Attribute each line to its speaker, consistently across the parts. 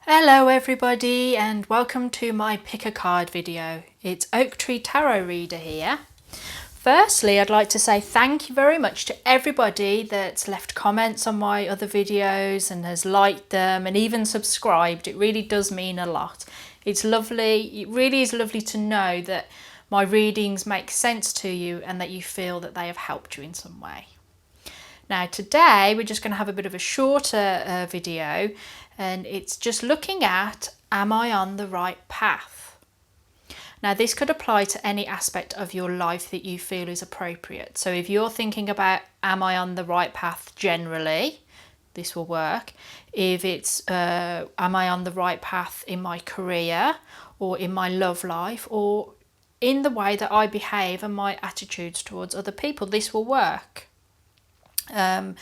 Speaker 1: Hello everybody and welcome to my pick a card video. It's Oak Tree Tarot Reader here. Firstly, I'd like to say thank you very much to everybody that's left comments on my other videos and has liked them and even subscribed. It really does mean a lot. It's lovely, it really is lovely to know that my readings make sense to you and that you feel that they have helped you in some way. Now today we're just going to have a bit of a shorter video, and it's just looking at, am I on the right path? Now this could apply to any aspect of your life that you feel is appropriate. So if you're thinking about, am I on the right path generally, this will work. If it's, am I on the right path in my career or in my love life or in the way that I behave and my attitudes towards other people, this will work. I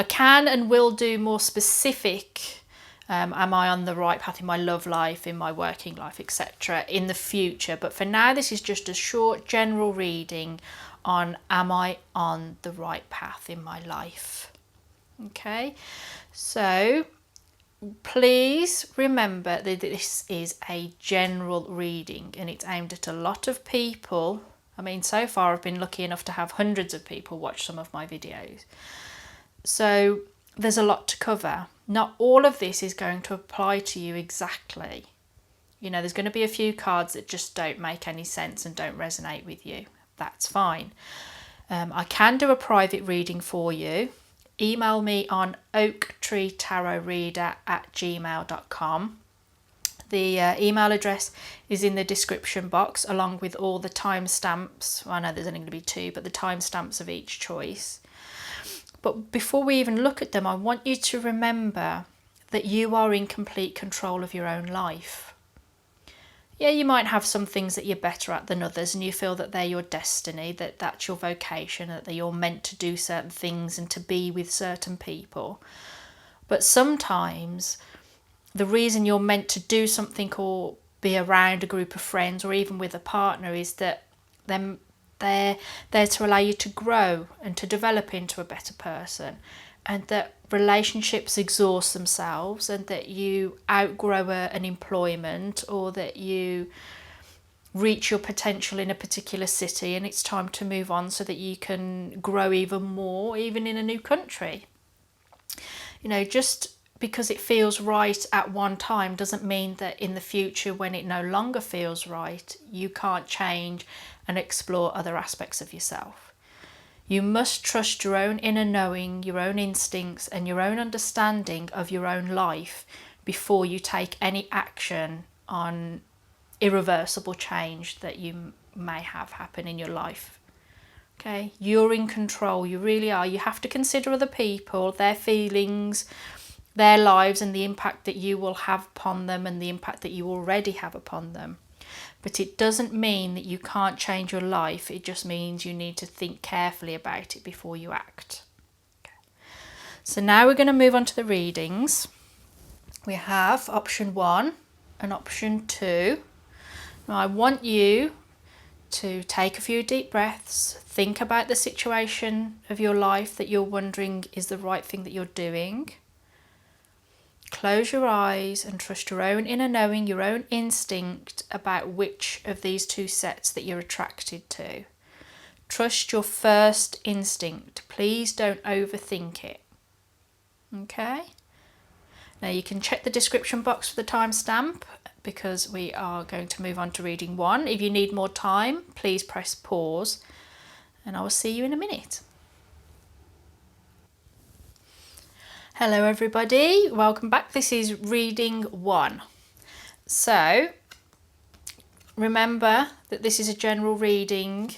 Speaker 1: can and will do more specific, am I on the right path in my love life, in my working life, etc. in the future. But for now, this is just a short general reading on, am I on the right path in my life? Okay, so please remember that this is a general reading and it's aimed at a lot of people. I mean, so far I've been lucky enough to have hundreds of people watch some of my videos. So there's a lot to cover. Not all of this is going to apply to you exactly. You know, there's going to be a few cards that just don't make any sense and don't resonate with you. That's fine. I can do a private reading for you. Email me on oaktreetarotreader@gmail.com. The email address is in the description box along with all the timestamps. Well, I know there's only going to be two, but the timestamps of each choice. But before we even look at them, I want you to remember that you are in complete control of your own life. Yeah, you might have some things that you're better at than others and you feel that they're your destiny, that that's your vocation, that you're meant to do certain things and to be with certain people. But sometimes the reason you're meant to do something or be around a group of friends or even with a partner is that they're there to allow you to grow and to develop into a better person, and that relationships exhaust themselves and that you outgrow an employment or that you reach your potential in a particular city and it's time to move on so that you can grow even more, even in a new country. You know, just because it feels right at one time doesn't mean that in the future, when it no longer feels right, you can't change and explore other aspects of yourself. You must trust your own inner knowing, your own instincts and your own understanding of your own life before you take any action on irreversible change that you may have happen in your life. Okay, you're in control, you really are. You have to consider other people, their feelings, their lives and the impact that you will have upon them and the impact that you already have upon them. But it doesn't mean that you can't change your life. It just means you need to think carefully about it before you act. Okay. So now we're going to move on to the readings. We have option 1 and option 2. Now I want you to take a few deep breaths, think about the situation of your life that you're wondering is the right thing that you're doing. Close your eyes and trust your own inner knowing, your own instinct about which of these two sets that you're attracted to. Trust your first instinct. Please don't overthink it. Okay? Now you can check the description box for the timestamp because we are going to move on to reading 1. If you need more time, please press pause and I will see you in a minute. Hello everybody, welcome back. This is reading 1. So remember that this is a general reading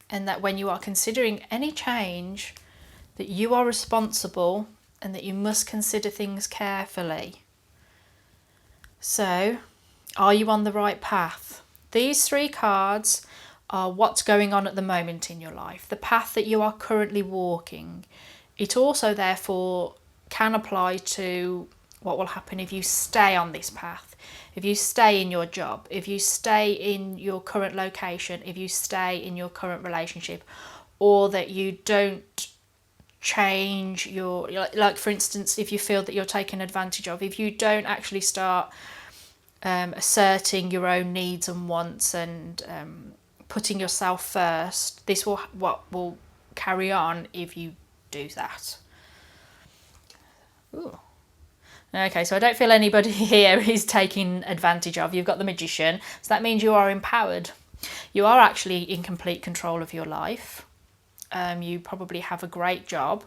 Speaker 1: and that when you are considering any change that you are responsible and that you must consider things carefully. So are you on the right path? These 3 cards are what's going on at the moment in your life, the path that you are currently walking. It also therefore can apply to what will happen if you stay on this path, if you stay in your job, if you stay in your current location, if you stay in your current relationship, or that you don't change your, like for instance, if you feel that you're taken advantage of, if you don't actually start asserting your own needs and wants and putting yourself first, this will what will carry on if you do that. Ooh. Okay, so I don't feel anybody here is taking advantage of. You've got the Magician, so that means you are empowered. You are actually in complete control of your life. You probably have a great job,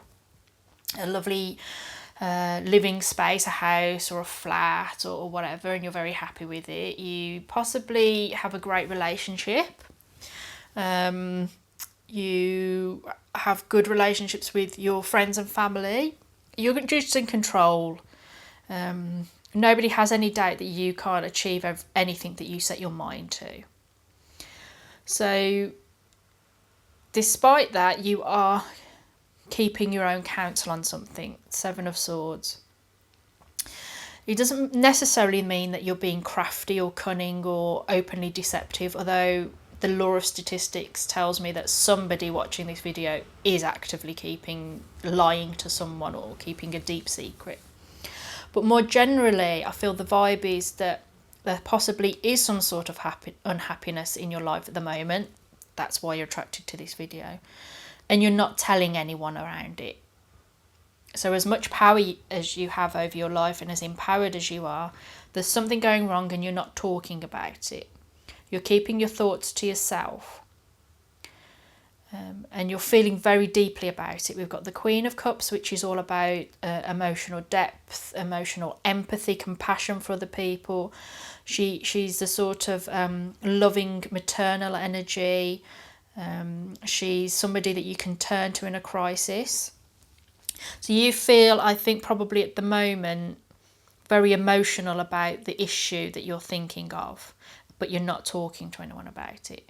Speaker 1: a lovely living space, a house or a flat or whatever, and you're very happy with it. You possibly have a great relationship. You have good relationships with your friends and family. You're just in control. Nobody has any doubt that you can't achieve anything that you set your mind to. So despite that, you are keeping your own counsel on something. Seven of Swords. It doesn't necessarily mean that you're being crafty or cunning or openly deceptive, although the law of statistics tells me that somebody watching this video is actively lying to someone or keeping a deep secret. But more generally, I feel the vibe is that there possibly is some sort of unhappiness in your life at the moment. That's why you're attracted to this video. And you're not telling anyone around it. So as much power as you have over your life and as empowered as you are, there's something going wrong and you're not talking about it. You're keeping your thoughts to yourself. And you're feeling very deeply about it. We've got the Queen of Cups, which is all about emotional depth, emotional empathy, compassion for other people. She's the sort of loving maternal energy. She's somebody that you can turn to in a crisis. So you feel, I think probably at the moment, very emotional about the issue that you're thinking of, but you're not talking to anyone about it.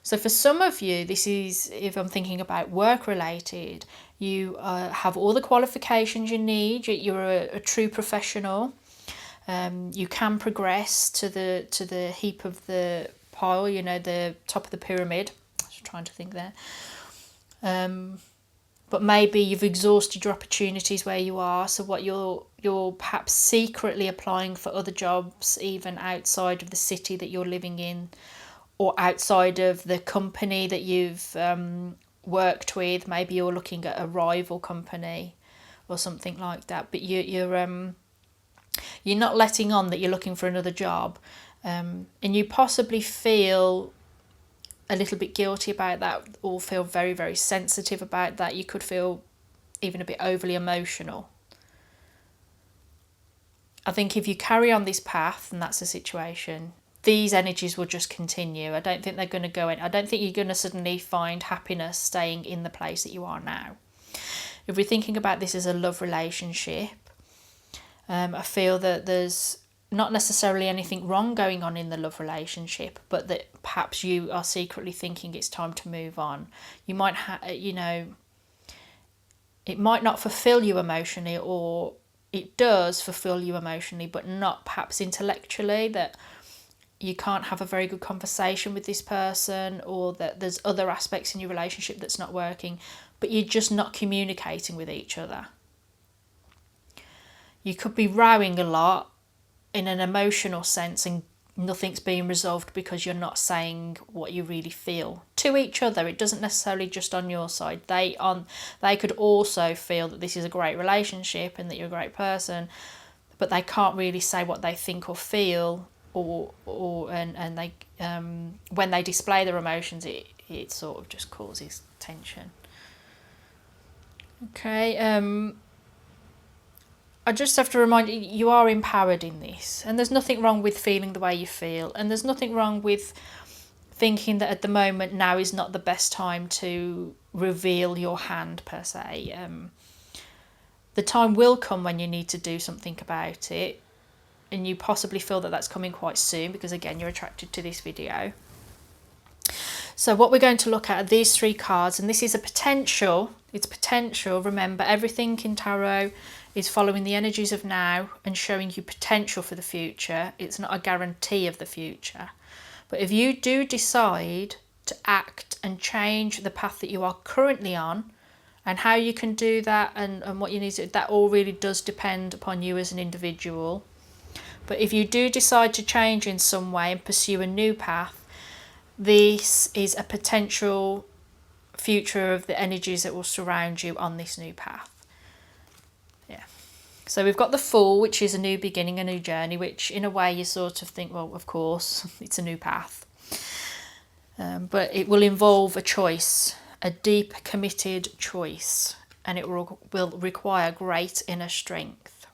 Speaker 1: So for some of you, this is, if I'm thinking about work related, you have all the qualifications you need, you're a true professional, you can progress to the heap of the pile, the top of the pyramid. I was trying to think there. But maybe you've exhausted your opportunities where you are, so what you're perhaps secretly applying for other jobs even outside of the city that you're living in, or outside of the company that you've worked with. Maybe you're looking at a rival company or something like that, but you're not letting on that you're looking for another job, and you possibly feel a little bit guilty about that, or feel very, very sensitive about that. You could feel even a bit overly emotional. I think if you carry on this path, and that's the situation, these energies will just continue. I don't think they're going to go in. I don't think you're going to suddenly find happiness staying in the place that you are now. If we're thinking about this as a love relationship, I feel that there's not necessarily anything wrong going on in the love relationship, but that perhaps you are secretly thinking it's time to move on. You might it might not fulfill you emotionally, or it does fulfill you emotionally, but not perhaps intellectually, that you can't have a very good conversation with this person, or that there's other aspects in your relationship that's not working, but you're just not communicating with each other. You could be rowing a lot in an emotional sense and nothing's being resolved because you're not saying what you really feel to each other. It doesn't necessarily just on your side. They could also feel that this is a great relationship and that you're a great person, but they can't really say what they think or feel, and they when they display their emotions, it sort of just causes tension. Okay, I just have to remind you, you are empowered in this, and there's nothing wrong with feeling the way you feel, and there's nothing wrong with thinking that at the moment now is not the best time to reveal your hand per se. The time will come when you need to do something about it, and you possibly feel that that's coming quite soon because again you're attracted to this video. So what we're going to look at are these three cards, and this is a potential. It's potential. Remember, everything in tarot is following the energies of now and showing you potential for the future. It's not a guarantee of the future. But if you do decide to act and change the path that you are currently on And how you can do that and what you need to do, that all really does depend upon you as an individual. But if you do decide to change in some way and pursue a new path, this is a potential future of the energies that will surround you on this new path. Yeah. So we've got the Fool, which is a new beginning, a new journey, which in a way you sort of think, well, of course, it's a new path. But it will involve a choice, a deep, committed choice, and it will require great inner strength.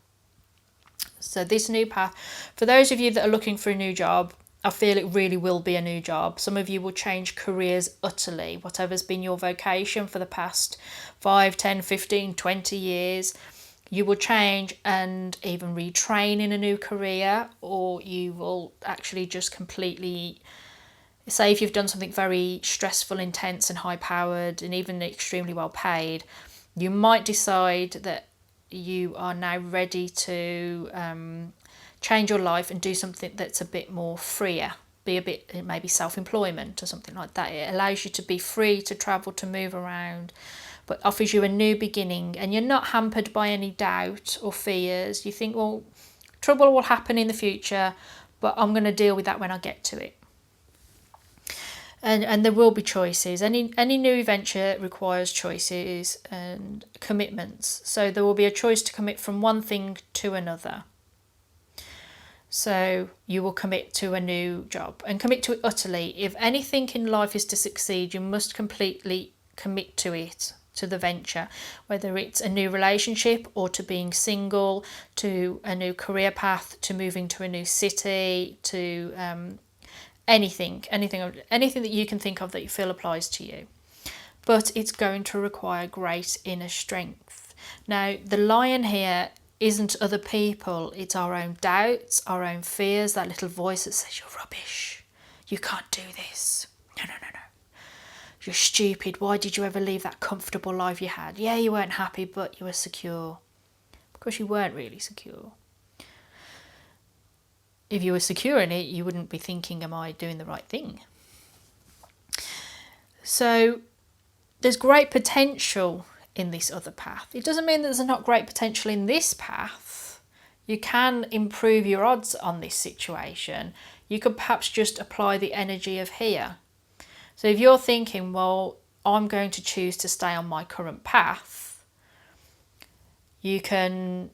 Speaker 1: So this new path, for those of you that are looking for a new job, I feel it really will be a new job. Some of you will change careers utterly, whatever's been your vocation for the past 5, 10, 15, 20 years. You will change and even retrain in a new career, or you will actually just completely, say if you've done something very stressful, intense and high powered and even extremely well paid, you might decide that you are now ready to change your life and do something that's a bit more freer, be a bit maybe self-employment or something like that. It allows you to be free to travel, to move around, but offers you a new beginning, and you're not hampered by any doubt or fears. You think, well, trouble will happen in the future, but I'm going to deal with that when I get to it. And there will be choices. Any new venture requires choices and commitments. So there will be a choice to commit from one thing to another. So you will commit to a new job and commit to it utterly. If anything in life is to succeed, you must completely commit to it, to the venture, whether it's a new relationship or to being single, to a new career path, to moving to a new city, to anything that you can think of that you feel applies to you. But it's going to require great inner strength. Now, the lion here isn't other people, it's our own doubts, our own fears, that little voice that says you're rubbish, you can't do this, no, you're stupid, why did you ever leave that comfortable life you had? Yeah, you weren't happy, but you were secure. Because you weren't really secure. If you were secure in it, you wouldn't be thinking, am I doing the right thing? So there's great potential in this other path. It doesn't mean that there's not great potential in this path. You can improve your odds on this situation. You could perhaps just apply the energy of here. So if you're thinking, well, I'm going to choose to stay on my current path, you can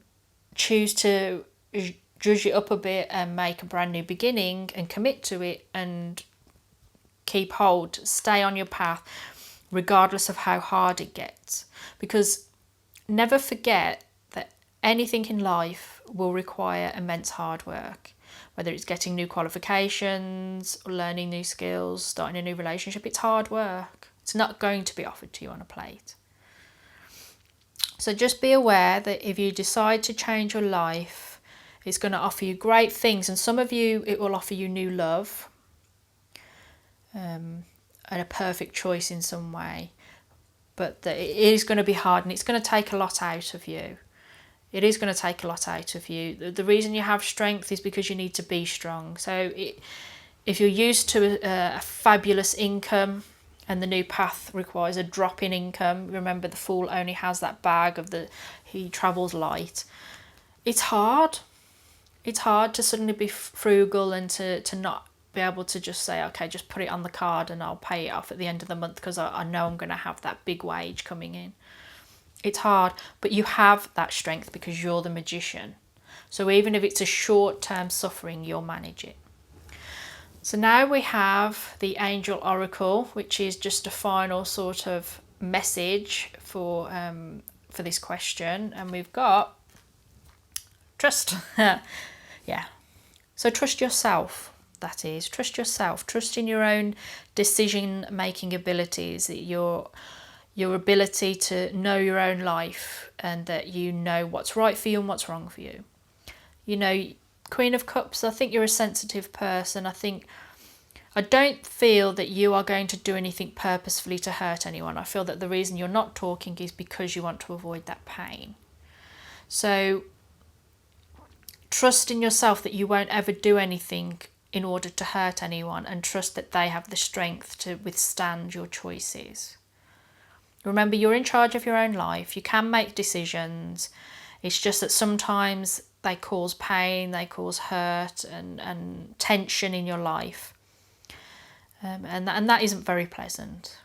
Speaker 1: choose to judge it up a bit and make a brand new beginning and commit to it and keep hold, stay on your path, regardless of how hard it gets. Because never forget that anything in life will require immense hard work. Whether it's getting new qualifications, or learning new skills, starting a new relationship, it's hard work. It's not going to be offered to you on a plate. So just be aware that if you decide to change your life, it's going to offer you great things. And some of you, it will offer you new love and a perfect choice in some way. But it is going to be hard and it's going to take a lot out of you. It is going to take a lot out of you. The reason you have strength is because you need to be strong. So if you're used to a fabulous income and the new path requires a drop in income, remember the Fool only has that bag of he travels light. It's hard. It's hard to suddenly be frugal and to not be able to just say, okay, just put it on the card and I'll pay it off at the end of the month because I know I'm going to have that big wage coming in. It's hard, but you have that strength because you're the magician. So even if it's a short-term suffering, you'll manage it. So now we have the Angel Oracle, which is just a final sort of message for this question. And we've got trust. Yeah. So trust yourself, that is. Trust yourself. Trust in your own decision-making abilities, your ability to know your own life and that you know what's right for you and what's wrong for you. You know, Queen of Cups, I think you're a sensitive person. I don't feel that you are going to do anything purposefully to hurt anyone. I feel that the reason you're not talking is because you want to avoid that pain. So trust in yourself that you won't ever do anything in order to hurt anyone, and trust that they have the strength to withstand your choices. Remember, you're in charge of your own life. You can make decisions. It's just that sometimes they cause pain, they cause hurt and tension in your life. And that isn't very pleasant.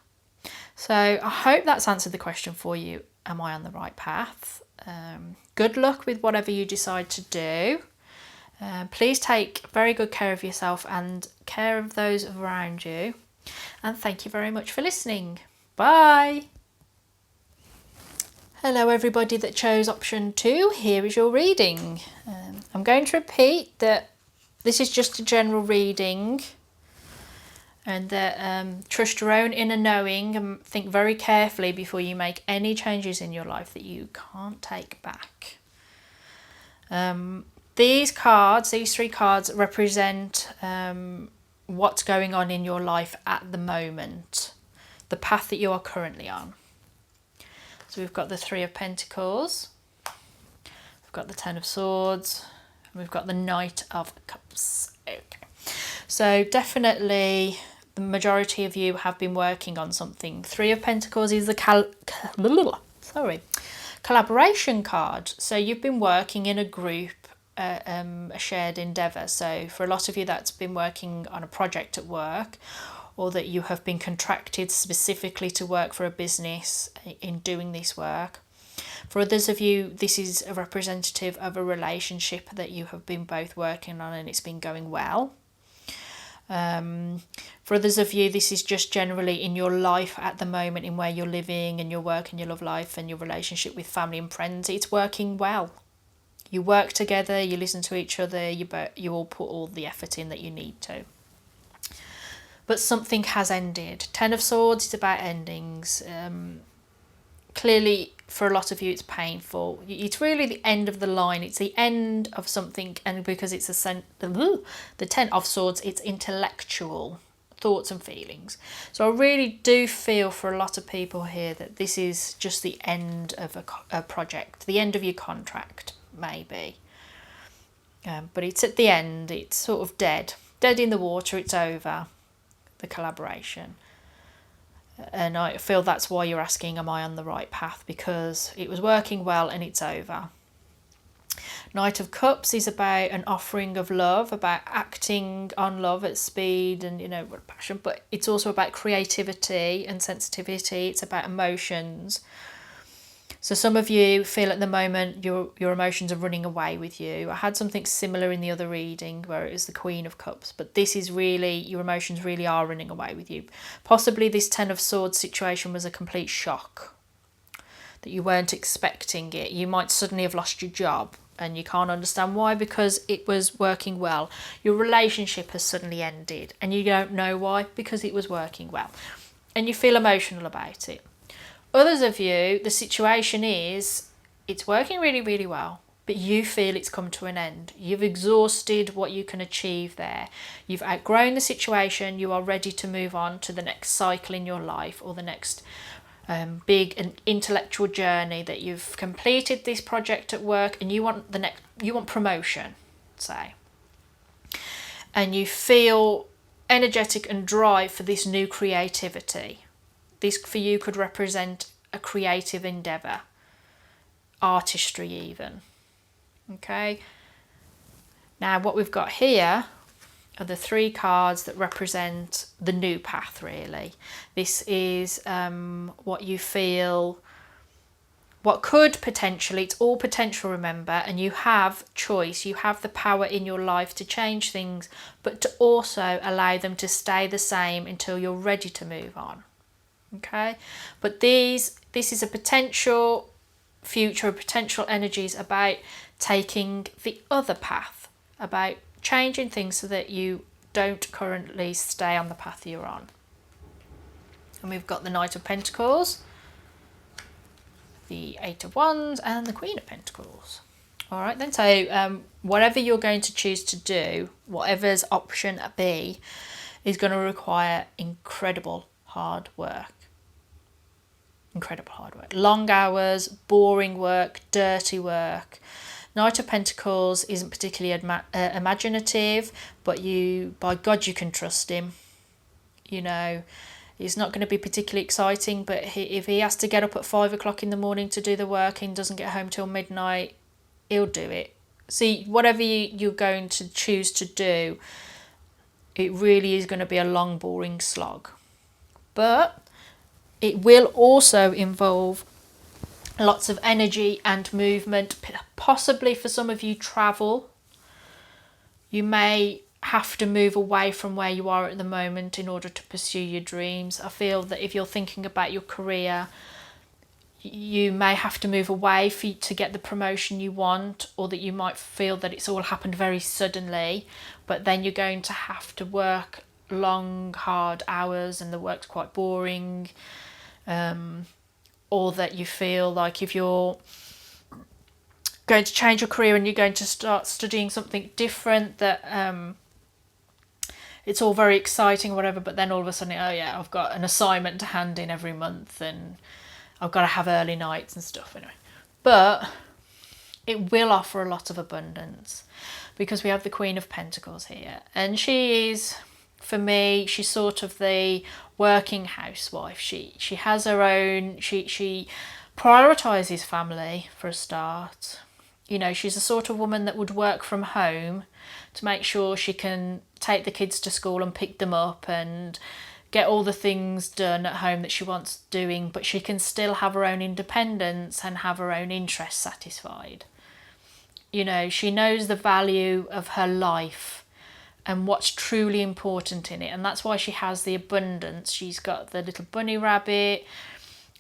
Speaker 1: So I hope that's answered the question for you. Am I on the right path? Good luck with whatever you decide to do. Please take very good care of yourself and care of those around you. And thank you very much for listening. Bye. Hello everybody that chose option 2. Here is your reading. I'm going to repeat that this is just a general reading, and that trust your own inner knowing and think very carefully before you make any changes in your life that you can't take back. These 3 cards represent what's going on in your life at the moment, the path that you are currently on. So we've got the 3 of Pentacles, we've got the 10 of Swords, and we've got the Knight of Cups. Okay. So definitely the majority of you have been working on something. 3 of Pentacles is the collaboration card. So you've been working in a group, a shared endeavour. So for a lot of you, that's been working on a project at work, or that you have been contracted specifically to work for a business in doing this work. For others of you, this is a representative of a relationship that you have been both working on and it's been going well. For others of you, this is just generally in your life at the moment, in where you're living and your work and your love life and your relationship with family and friends. It's working well. You work together, you listen to each other, you all put all the effort in that you need to. But something has ended. 10 of Swords is about endings. Clearly, for a lot of you, it's painful. It's really the end of the line. It's the end of something, and because it's the 10 of Swords, it's intellectual thoughts and feelings. So I really do feel for a lot of people here that this is just the end of a project, the end of your contract, maybe. But it's at the end. It's sort of dead in the water. It's over. The collaboration, and I feel that's why you're asking, am I on the right path? Because it was working well and it's over. Knight of Cups is about an offering of love, about acting on love at speed and passion, but it's also about creativity and sensitivity. It's about emotions. So some of you feel at the moment your emotions are running away with you. I had something similar in the other reading where it was the Queen of Cups, but this is really, your emotions really are running away with you. Possibly this 10 of Swords situation was a complete shock, that you weren't expecting it. You might suddenly have lost your job and you can't understand why, because it was working well. Your relationship has suddenly ended and you don't know why, because it was working well. And you feel emotional about it. Others of you, the situation is, it's working really, really well, but you feel it's come to an end. You've exhausted what you can achieve there. You've outgrown the situation. You are ready to move on to the next cycle in your life, or the next big and intellectual journey, that you've completed this project at work and you want promotion, say. And you feel energetic and drive for this new creativity. This for you could represent a creative endeavour, artistry even. Okay. Now what we've got here are the 3 cards that represent the new path, really. This is what you feel, what could potentially, it's all potential, remember, and you have choice. You have the power in your life to change things, but to also allow them to stay the same until you're ready to move on. Okay, but this is a potential future, potential energies about taking the other path, about changing things so that you don't currently stay on the path you're on. And we've got the Knight of Pentacles, the 8 of Wands, and the Queen of Pentacles. All right then, so whatever you're going to choose to do, whatever's option B, is going to require incredible hard work. Incredible hard work. Long hours, boring work, dirty work. Knight of Pentacles isn't particularly imaginative, but by God you can trust him. It's not going to be particularly exciting, but if he has to get up at 5 o'clock in the morning to do the work and doesn't get home till midnight, he'll do it. See, whatever you're going to choose to do, it really is going to be a long, boring slog. But it will also involve lots of energy and movement, possibly for some of you travel. You may have to move away from where you are at the moment in order to pursue your dreams. I feel that if you're thinking about your career, you may have to move away to get the promotion you want, or that you might feel that it's all happened very suddenly, but then you're going to have to work long, hard hours and the work's quite boring, or that you feel like if you're going to change your career and you're going to start studying something different, that it's all very exciting or whatever, but then all of a sudden, oh yeah, I've got an assignment to hand in every month and I've got to have early nights and stuff anyway. But it will offer a lot of abundance because we have the Queen of Pentacles here. And she is, for me, she's sort of the working housewife. She has her own, she prioritises family for a start. You know, she's the sort of woman that would work from home to make sure she can take the kids to school and pick them up and get all the things done at home that she wants doing, but she can still have her own independence and have her own interests satisfied. You know, she knows the value of her life and what's truly important in it, and that's why she has the abundance. She's got the little bunny rabbit,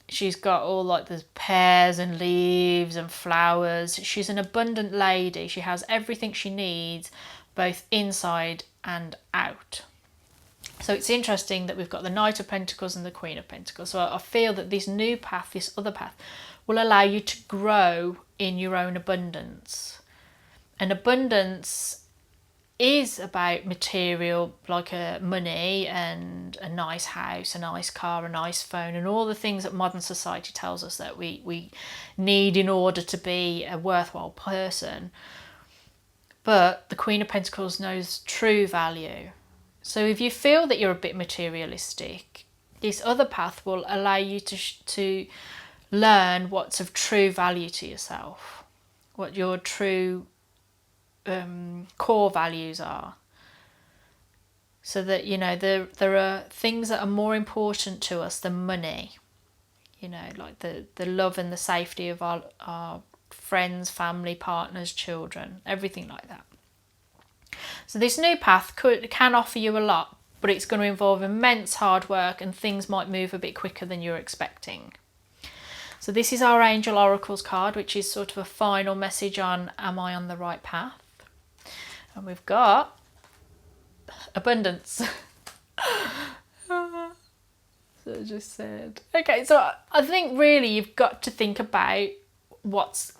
Speaker 1: she's got all like the pears and leaves and flowers. She's an abundant lady. She has everything she needs, both inside and out. So it's interesting that we've got the Knight of Pentacles and the Queen of Pentacles. So I feel that this new path, this other path, will allow you to grow in your own abundance. And abundance is about material, like money and a nice house, a nice car, a nice phone, and all the things that modern society tells us that we need in order to be a worthwhile person. But the Queen of Pentacles knows true value. So if you feel that you're a bit materialistic, this other path will allow you to learn what's of true value to yourself, what your true core values are. So that, you know, there are things that are more important to us than money. You know, like the love and the safety of our friends, family, partners, children, everything like that. So this new path can offer you a lot, but it's going to involve immense hard work and things might move a bit quicker than you're expecting. So this is our Angel Oracles card, which is sort of a final message on, am I on the right path? And we've got abundance. So I just said, okay, so I think really you've got to think about what's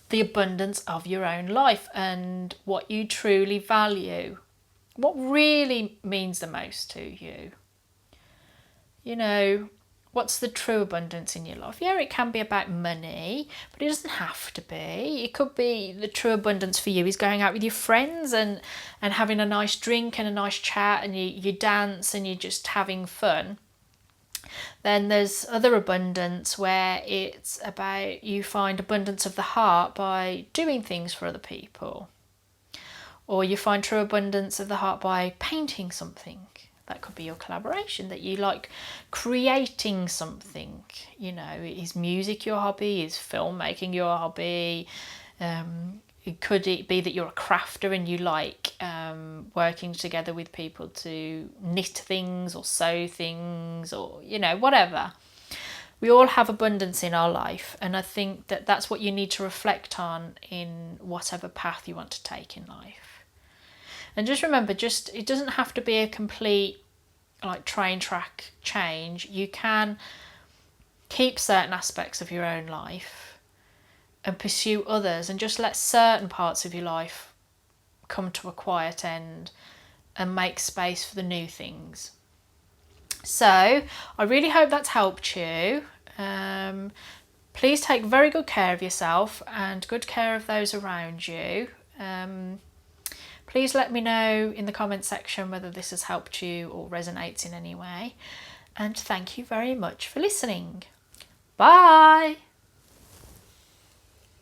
Speaker 1: the abundance of your own life and what you truly value. What really means the most to you? You know, what's the true abundance in your life? Yeah, it can be about money, but it doesn't have to be. It could be the true abundance for you is going out with your friends and having a nice drink and a nice chat, and you dance and you're just having fun. Then there's other abundance where it's about you find abundance of the heart by doing things for other people. Or you find true abundance of the heart by painting something. That could be your collaboration, that you like creating something. You know, is music your hobby? Is filmmaking your hobby? Could it be that you're a crafter and you like working together with people to knit things or sew things, or, you know, whatever. We all have abundance in our life, and I think that that's what you need to reflect on in whatever path you want to take in life. And just remember, it doesn't have to be a complete like train track change. You can keep certain aspects of your own life and pursue others, and just let certain parts of your life come to a quiet end and make space for the new things. So I really hope that's helped you. Please take very good care of yourself and good care of those around you. Please let me know in the comment section whether this has helped you or resonates in any way. And thank you very much for listening. Bye!